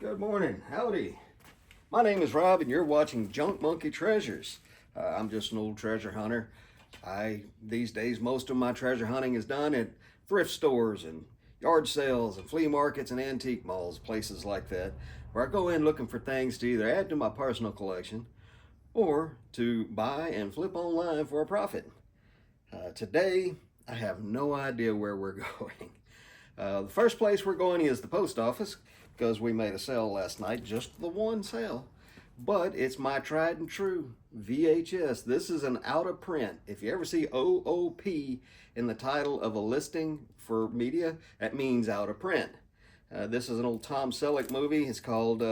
Good morning, howdy. My name is Rob and you're watching Junk Monkey Treasures. I'm just an old treasure hunter. These days, most of my treasure hunting is done at thrift stores and yard sales and flea markets and antique malls, places like that, where I go in looking for things to either add to my personal collection or to buy and flip online for a profit. Today, I have no idea where we're going. The first place we're going is the post office, because we made a sale last night, just the one sale. But it's my tried and true VHS. This is an out of print. If you ever see OOP in the title of a listing for media, that means out of print. This is an old Tom Selleck movie. It's called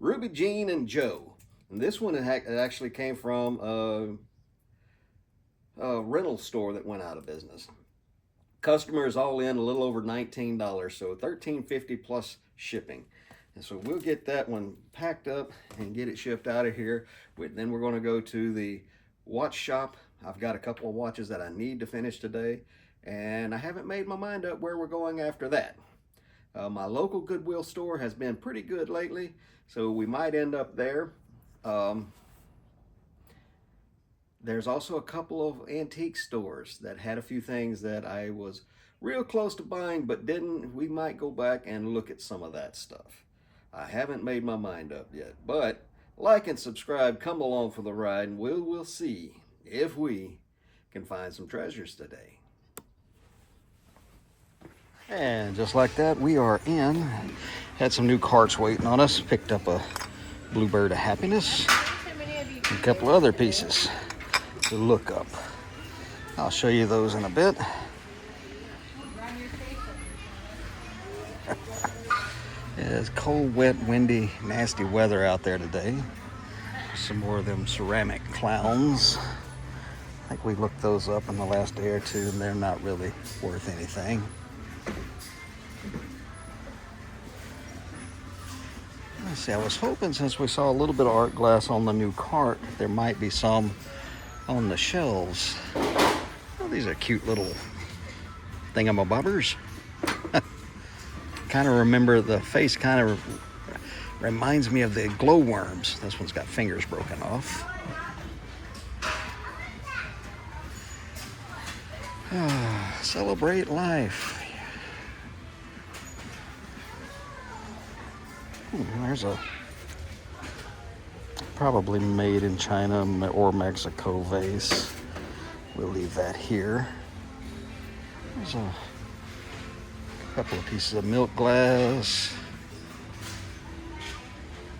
Ruby Jean and Joe. And this one actually came from a rental store that went out of business. Customers all in a little over $19, so $13.50 plus shipping. And so we'll get that one packed up and get it shipped out of here. Then we're going to go to the watch shop. I've got a couple of watches that I need to finish today, and I haven't made my mind up where we're going after that. My local Goodwill store has been pretty good lately, so we might end up there. There's also a couple of antique stores that had a few things that I was real close to buying but didn't. We might go back and look at some of that stuff. I haven't made my mind up yet, but like and subscribe, come along for the ride, and we'll see if we can find some treasures today. And just like that, we are in. Had some new carts waiting on us. Picked up a Bluebird of Happiness and a couple other pieces to look up. I'll show you those in a bit. It's cold, wet, windy, nasty weather out there today. Some more of them ceramic clowns. I think we looked those up in the last day or two, and they're not really worth anything. Let's see, I was hoping, since we saw a little bit of art glass on the new cart, there might be some on the shelves. Oh, these are cute little thingamabobbers. Kind of remember the face, kind of reminds me of the glowworms. This one's got fingers broken off. Celebrate life. There's a probably made in China or Mexico vase. We'll leave that here. There's a couple of pieces of milk glass.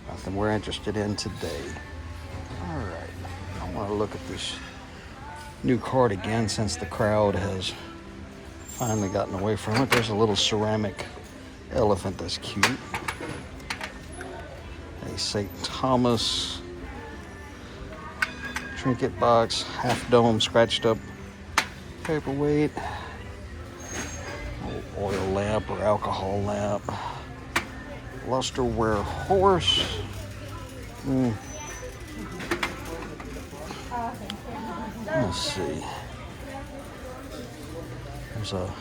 Nothing we're interested in today. All right, I want to look at this new cart again since the crowd has finally gotten away from it. There's a little ceramic elephant that's cute. A St. Thomas trinket box, half dome, scratched up paperweight, oil lamp or alcohol lamp, lusterware horse. Let's see. There's a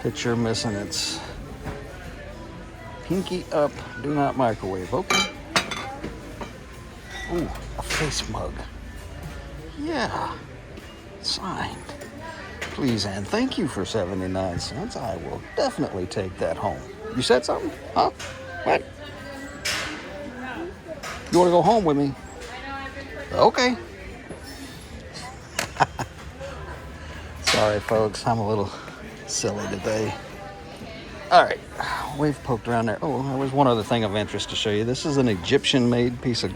picture missing its pinky up, do not microwave. Okay. Ooh, a face mug. Yeah, signed. Please and thank you for 79 cents. I will definitely take that home. You said something? Huh? What? You want to go home with me? Okay. Sorry, folks. I'm a little silly today. All right. We've poked around there. Oh, there was one other thing of interest to show you. This is an Egyptian-made piece of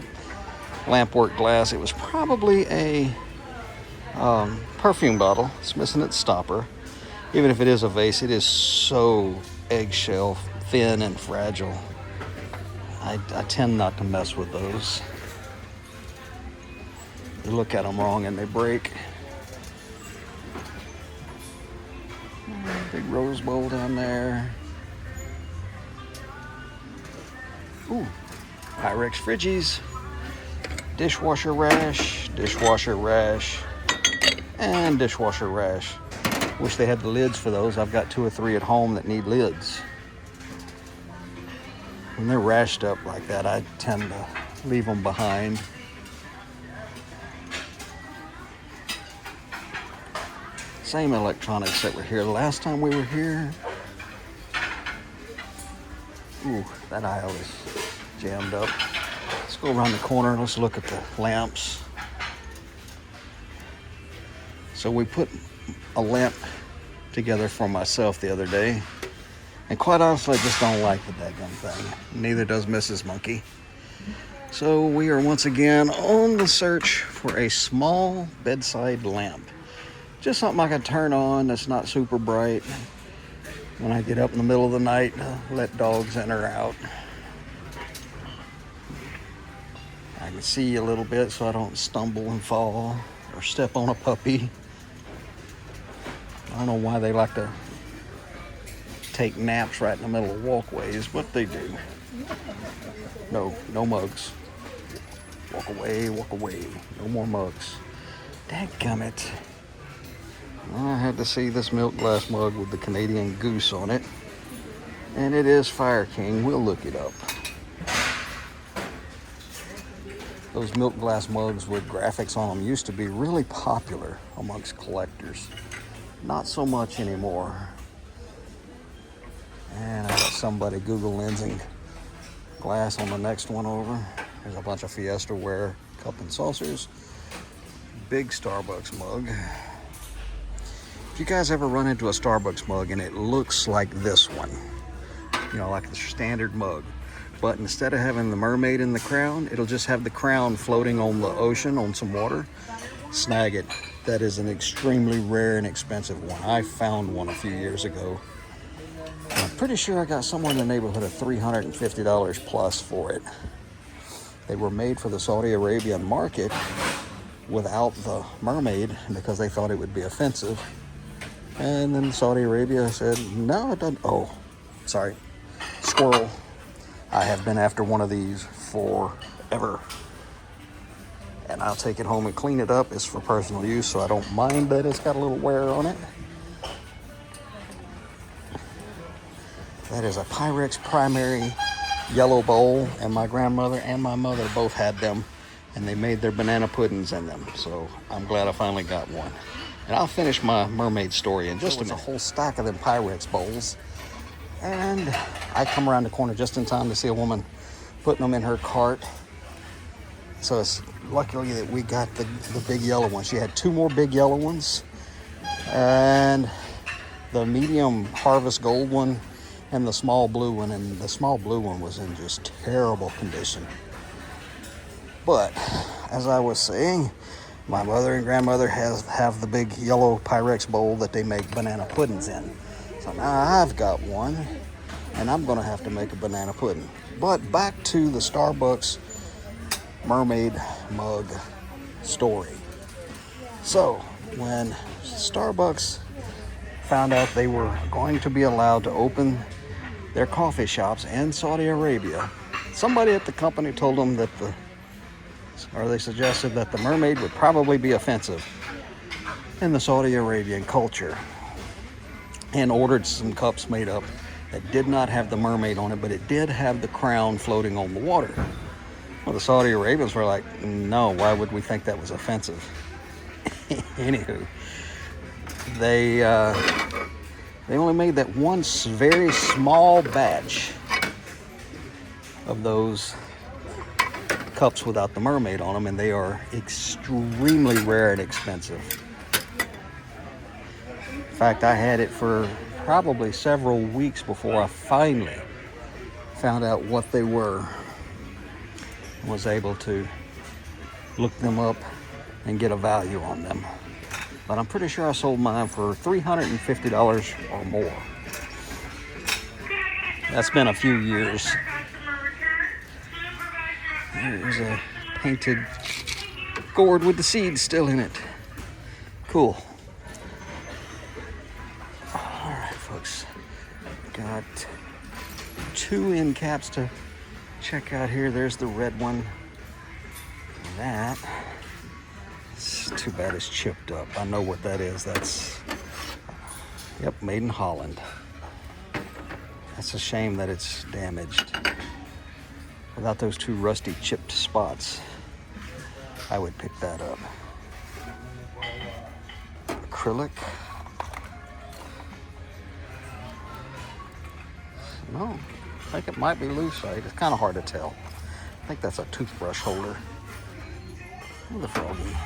lampwork glass. It was probably a perfume bottle. It's missing its stopper. Even if it is a vase, it is so eggshell thin and fragile. I tend not to mess with those. You look at them wrong and they break. Big rose bowl down there. Ooh, Pyrex Friggies. Dishwasher rash, and dishwasher rash. Wish they had the lids for those. I've got 2 or 3 at home that need lids. when they're rashed up like that, I tend to leave them behind. Same electronics that were here the last time we were here. Ooh, that aisle is jammed up. Let's go around the corner. Let's look at the lamps. So we put a lamp together for myself the other day. And quite honestly, I just don't like the daggum thing. Neither does Mrs. Monkey. So we are once again on the search for a small bedside lamp. Just something I can turn on that's not super bright when I get up in the middle of the night, let dogs in or out. I can see a little bit so I don't stumble and fall or step on a puppy. I don't know why they like to take naps right in the middle of walkways, but they do. No mugs. Walk away, walk away. No more mugs. Dadgummit. I had to see this milk glass mug with the Canadian goose on it. And it is Fire King. We'll look it up. Those milk glass mugs with graphics on them used to be really popular amongst collectors. Not so much anymore. And I got somebody Google lensing glass on the next one over. There's a bunch of Fiesta ware cup and saucers. Big Starbucks mug. If you guys ever run into a Starbucks mug and it looks like this one, you know, like the standard mug, but instead of having the mermaid in the crown, it'll just have the crown floating on the ocean on some water, snag it. That is an extremely rare and expensive one. I found one a few years ago. I'm pretty sure I got somewhere in the neighborhood of $350 plus for it. They were made for the Saudi Arabian market without the mermaid because they thought it would be offensive. And then Saudi Arabia said, no, it doesn't. Oh, sorry. Squirrel. I have been after one of these forever. And I'll take it home and clean it up. It's for personal use, so I don't mind that it's got a little wear on it. That is a Pyrex primary yellow bowl, and my grandmother and my mother both had them, and they made their banana puddings in them. So I'm glad I finally got one. And I'll finish my mermaid story in just a minute. A whole stack of them Pyrex bowls. And I come around the corner just in time to see a woman putting them in her cart. So it's luckily that we got the big yellow one. She had two more big yellow ones. And the medium harvest gold one and the small blue one. And the small blue one was in just terrible condition. But as I was saying, my mother and grandmother have the big yellow Pyrex bowl that they make banana puddings in. So now I've got one, and I'm gonna have to make a banana pudding. But back to the Starbucks mermaid mug story. So when Starbucks found out they were going to be allowed to open their coffee shops in Saudi Arabia, somebody at the company told them that they suggested that the mermaid would probably be offensive in the Saudi Arabian culture, and ordered some cups made up that did not have the mermaid on it, but it did have the crown floating on the water. Well, the Saudi Arabians were like, no, why would we think that was offensive? Anywho, they only made that one very small batch of those cups without the mermaid on them, and they are extremely rare and expensive. In fact, I had it for probably several weeks before I finally found out what they were. I was able to look them up and get a value on them. But I'm pretty sure I sold mine for $350 or more. That's been a few years. There's a painted gourd with the seeds still in it. Cool. All right, folks. Got two end caps to check out here. There's the red one. That. It's too bad it's chipped up. I know what that is. That's, yep, made in Holland. That's a shame that it's damaged. Without those two rusty chipped spots, I would pick that up. Acrylic. No, I think it might be lucite. It's kind of hard to tell. I think that's a toothbrush holder. The froggy.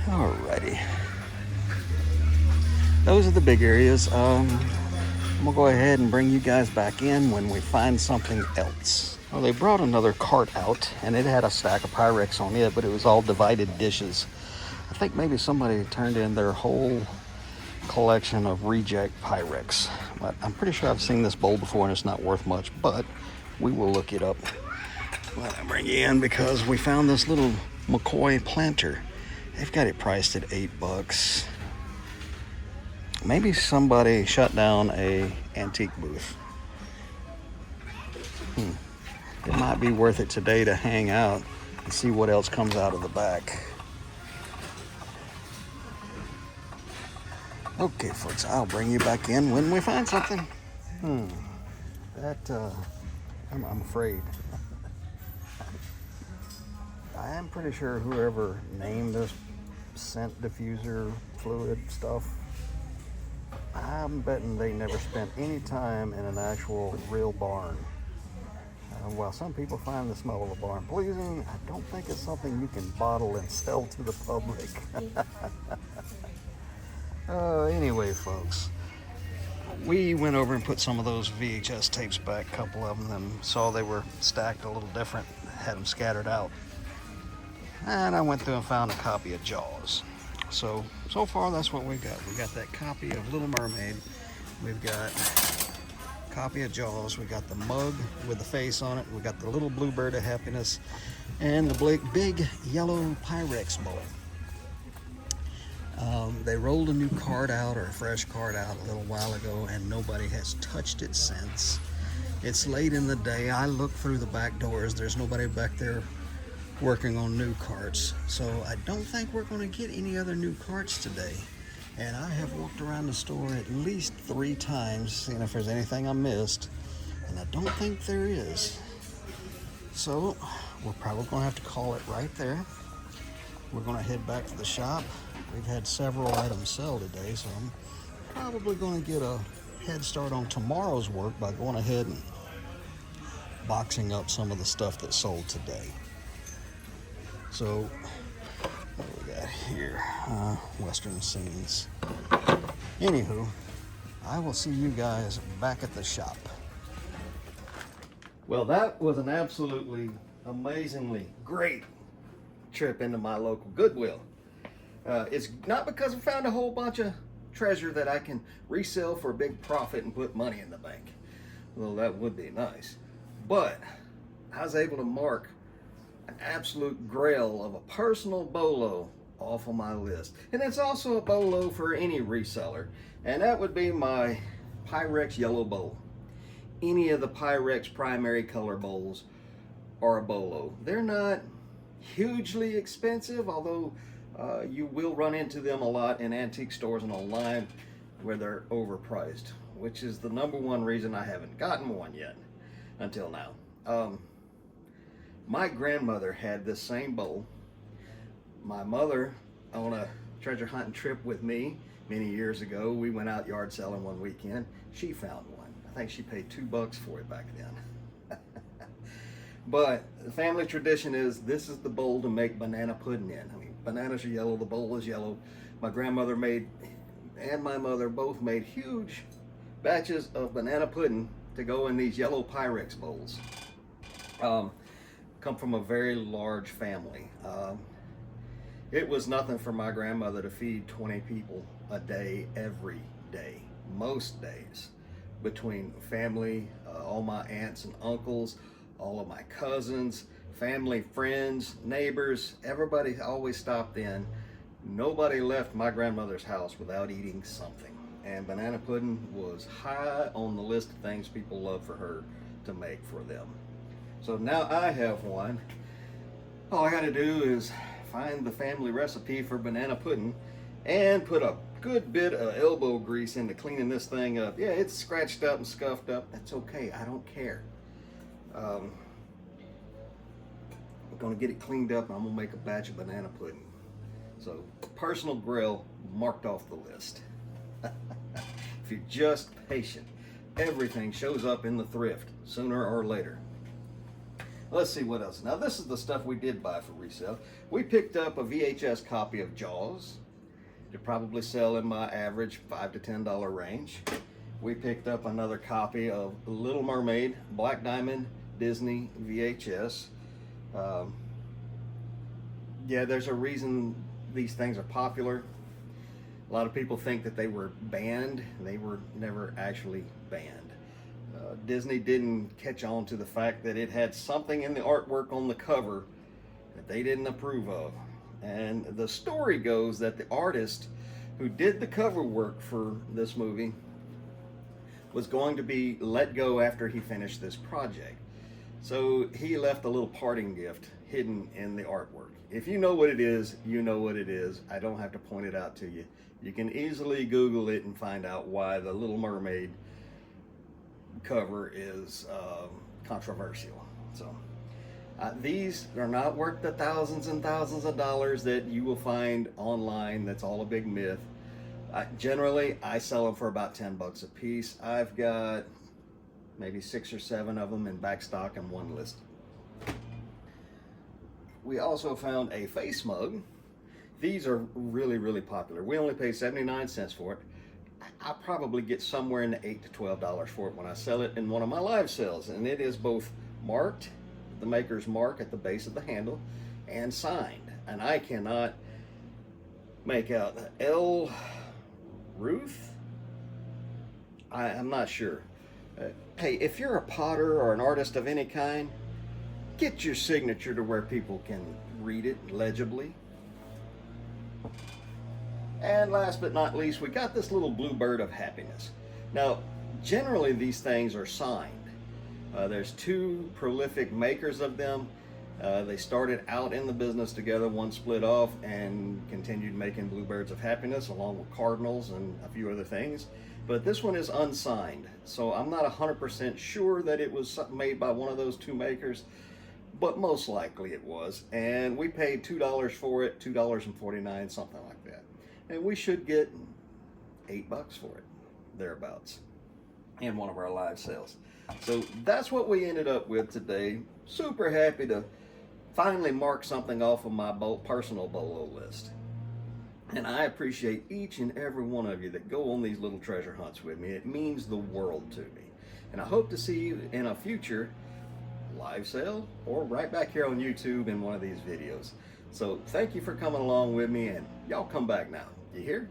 Alrighty. Those are the big areas. I'm gonna go ahead and bring you guys back in when we find something else. Well, they brought another cart out, and it had a stack of Pyrex on it, but it was all divided dishes. I think maybe somebody turned in their whole collection of reject Pyrex. But I'm pretty sure I've seen this bowl before, and it's not worth much, but we will look it up. But I bring you in because we found this little McCoy planter. They've got it priced at $8. Maybe somebody shut down a antique booth. It might be worth it today to hang out and see what else comes out of the back. Okay, folks, I'll bring you back in when we find something. I'm afraid. I am pretty sure whoever named this scent diffuser fluid stuff, I'm betting they never spent any time in an actual real barn. While some people find the smell of a barn pleasing, I don't think it's something you can bottle and sell to the public. Anyway, folks, we went over and put some of those VHS tapes back, a couple of them, and saw they were stacked a little different, had them scattered out. And I went through and found a copy of Jaws. So far that's what we got. We got that copy of Little Mermaid. We've got a copy of Jaws. We got the mug with the face on it. We got the little blue bird of happiness and the big yellow Pyrex bowl. They rolled a new card out, or a fresh card out, a little while ago, and nobody has touched it since. It's late in the day. I looked through the back doors. There's nobody back there working on new carts, so I don't think we're going to get any other new carts today. And I have walked around the store at least 3 times seeing if there's anything I missed, and I don't think there is. So we're probably going to have to call it right there. We're going to head back to the shop. We've had several items sell today, so I'm probably going to get a head start on tomorrow's work by going ahead and boxing up some of the stuff that sold today. So, what do we got here? Western scenes. Anywho, I will see you guys back at the shop. Well, that was an absolutely amazingly great trip into my local Goodwill. It's not because I found a whole bunch of treasure that I can resell for a big profit and put money in the bank. Well, that would be nice. But I was able to mark an absolute grail of a personal bolo off of my list. And it's also a bolo for any reseller. And that would be my Pyrex yellow bowl. Any of the Pyrex primary color bowls are a bolo. They're not hugely expensive, although you will run into them a lot in antique stores and online where they're overpriced, which is the #1 reason I haven't gotten one yet until now. My grandmother had this same bowl. My mother, on a treasure hunting trip with me many years ago, we went out yard selling one weekend. She found one. I think she paid $2 for it back then. But the family tradition is this is the bowl to make banana pudding in. I mean, bananas are yellow, the bowl is yellow. My grandmother made, and my mother both made huge batches of banana pudding to go in these yellow Pyrex bowls. Come from a very large family. It was nothing for my grandmother to feed 20 people a day, every day, most days, between family, all my aunts and uncles, all of my cousins, family, friends, neighbors, everybody always stopped in. Nobody left my grandmother's house without eating something. And banana pudding was high on the list of things people love for her to make for them. So now I have one. All I gotta do is find the family recipe for banana pudding and put a good bit of elbow grease into cleaning this thing up. Yeah, it's scratched up and scuffed up. That's okay, I don't care. I'm gonna get it cleaned up and I'm gonna make a batch of banana pudding. So personal Grail marked off the list. If you're just patient, everything shows up in the thrift sooner or later. Let's see what else. Now this is the stuff we did buy for resale. We picked up a VHS copy of Jaws. They probably sell in my average $5 to $10 range. We picked up another copy of Little Mermaid, Black Diamond, Disney VHS. Yeah, there's a reason these things are popular. A lot of people think that they were banned. They were never actually banned. Disney didn't catch on to the fact that it had something in the artwork on the cover that they didn't approve of. And the story goes that the artist who did the cover work for this movie was going to be let go after he finished this project. So he left a little parting gift hidden in the artwork. If you know what it is, you know what it is. I don't have to point it out to you. You can easily Google it and find out why the Little Mermaid cover is controversial. So these are not worth the thousands and thousands of dollars that you will find online. That's all a big myth. Generally, I sell them for about 10 bucks a piece. I've got maybe 6 or 7 of them in back stock and one listed. We also found a face mug. These are really, really popular. We only paid 79 cents for it. I'll probably get somewhere in the $8 to $12 for it when I sell it in one of my live sales. And it is both marked, the maker's mark at the base of the handle, and signed. And I cannot make out L. Ruth? I'm not sure. Hey, if you're a potter or an artist of any kind, get your signature to where people can read it legibly. And last but not least, we got this little bluebird of happiness. Now, generally these things are signed. There's 2 prolific makers of them. They started out in the business together, one split off and continued making bluebirds of happiness along with cardinals and a few other things. But this one is unsigned, so I'm not 100% sure that it was made by one of those 2 makers, but most likely it was. And we paid $2 for it, $2.49, something like that. And we should get $8 for it, thereabouts, in one of our live sales. So that's what we ended up with today. Super happy to finally mark something off of my personal BOLO list. And I appreciate each and every one of you that go on these little treasure hunts with me. It means the world to me. And I hope to see you in a future live sale or right back here on YouTube in one of these videos. So thank you for coming along with me, and y'all come back now. You hear?